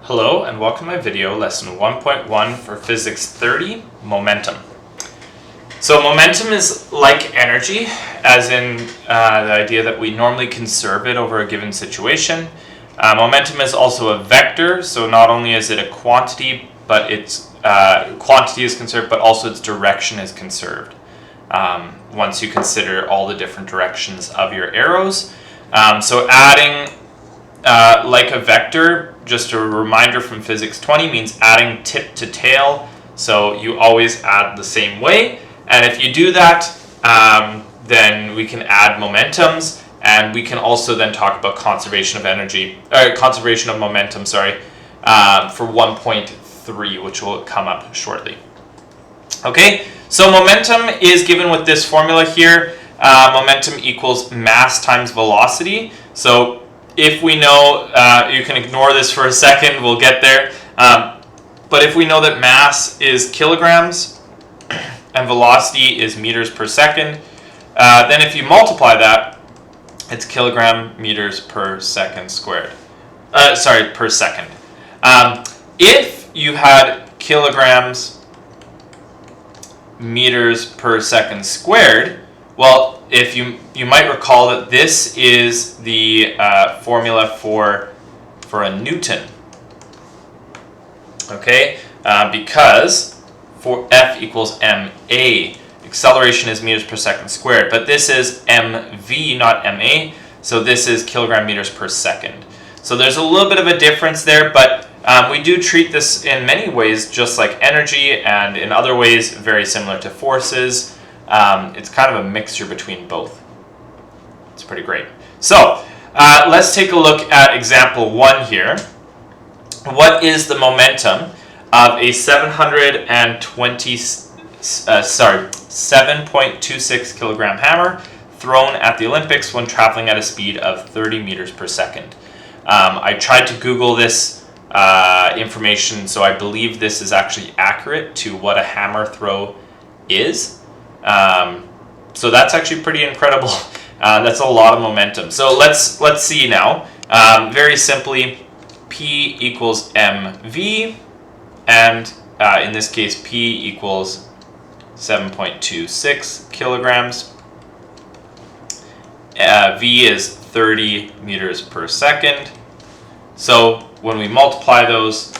Hello and welcome to my video, lesson 1.1 for Physics 30, momentum. So momentum is like energy, as in the idea that we normally conserve it over a given situation. Momentum is also a vector, so not only is it a quantity, but its quantity is conserved, but also its direction is conserved. Once you consider all the different directions of your arrows. So adding like a vector, just a reminder from Physics 20, means adding tip to tail. So you always add the same way. And if you do that, then we can add momentums. And we can also then talk about conservation of energy, conservation of momentum, for 1.3, which will come up shortly. Okay, so momentum is given with this formula here. Momentum equals mass times velocity. So if we know, you can ignore this for a second, we'll get there. But if we know that mass is kilograms and velocity is meters per second, then if you multiply that, it's kilogram meters per second squared. Per second. If you had kilograms meters per second squared, well, if you might recall that this is the formula for a Newton. Okay, because for F equals ma, acceleration is meters per second squared, but this is mv, not ma, so this is kilogram meters per second. So there's a little bit of a difference there, but we do treat this in many ways just like energy, and in other ways very similar to forces. It's kind of a mixture between both. It's pretty great. So let's take a look at example 1 here. What is the momentum of a 7.26 kilogram hammer thrown at the Olympics when traveling at a speed of 30 meters per second? I tried to Google this information, so I believe this is actually accurate to what a hammer throw is. So that's actually pretty incredible. That's a lot of momentum. So let's see now. Very simply, P equals mv, and in this case, P equals 7.26 kilograms. V is 30 meters per second. So when we multiply those,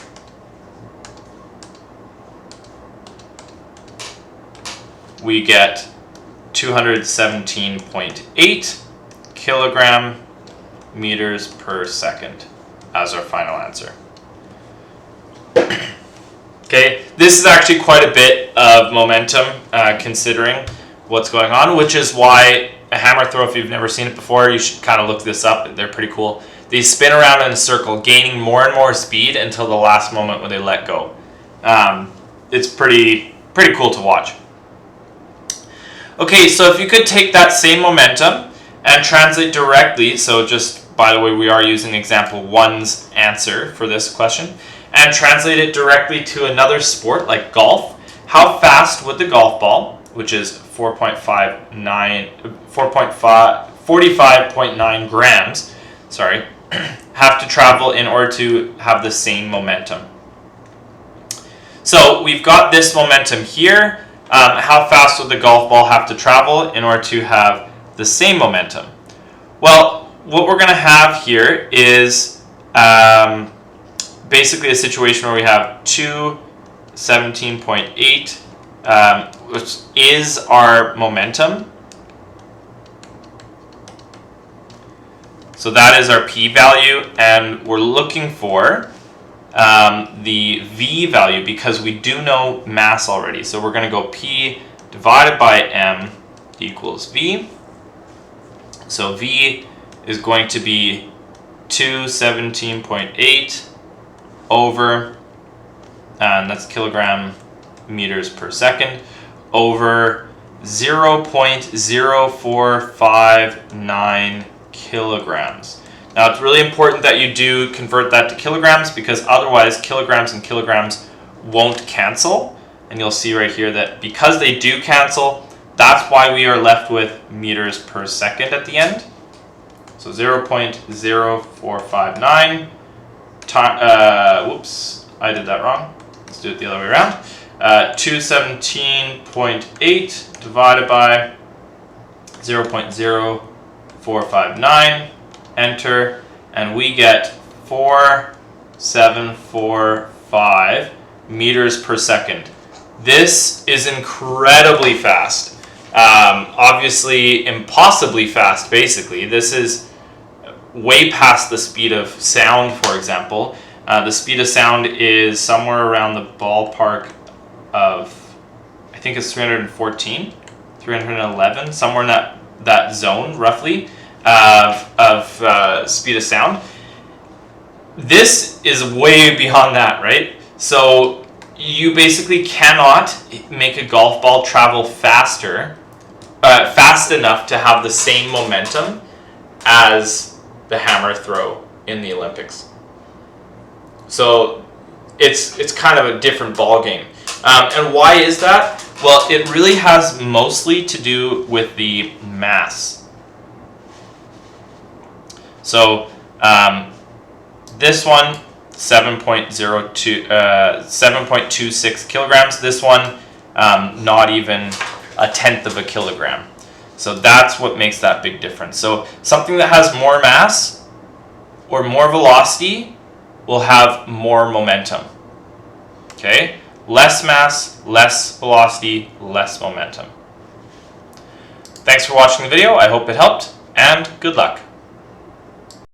we get 217.8 kilogram meters per second as our final answer. Okay, this is actually quite a bit of momentum considering what's going on, which is why a hammer throw, if you've never seen it before, you should kind of look this up. They're pretty cool. They spin around in a circle, gaining more and more speed until the last moment when they let go. It's pretty cool to watch. Okay, so if you could take that same momentum and translate directly, so just by the way, we are using example 1's answer for this question, and translate it directly to another sport like golf, how fast would the golf ball, which is 45.9 grams, have to travel in order to have the same momentum? So we've got this momentum here. How fast would the golf ball have to travel in order to have the same momentum? Well, what we're going to have here is basically a situation where we have 217.8, which is our momentum. So that is our p-value, and we're looking for the v value because we do know mass already. So we're going to go p divided by m equals v. So v is going to be 217.8 over, and that's kilogram meters per second, over 0.0459 kilograms. Now it's really important that you do convert that to kilograms, because otherwise kilograms and kilograms won't cancel. And you'll see right here that because they do cancel, that's why we are left with meters per second at the end. So 0.0459 whoops, I did that wrong. Let's do it the other way around. 217.8 divided by 0.0459, enter, and we get 4745 meters per second. This is incredibly fast. Obviously, impossibly fast, basically. This is way past the speed of sound, for example. The speed of sound is somewhere around the ballpark of, I think it's 314, 311, somewhere in that zone, roughly, of speed of sound. This is way beyond that, right? So you basically cannot make a golf ball travel fast enough to have the same momentum as the hammer throw in the Olympics. So it's kind of a different ball game. And why is that? Well, it really has mostly to do with the mass. So this one, 7.26 kilograms. This one, not even a tenth of a kilogram. So that's what makes that big difference. So something that has more mass or more velocity will have more momentum. Okay? Less mass, less velocity, less momentum. Thanks for watching the video. I hope it helped, and good luck.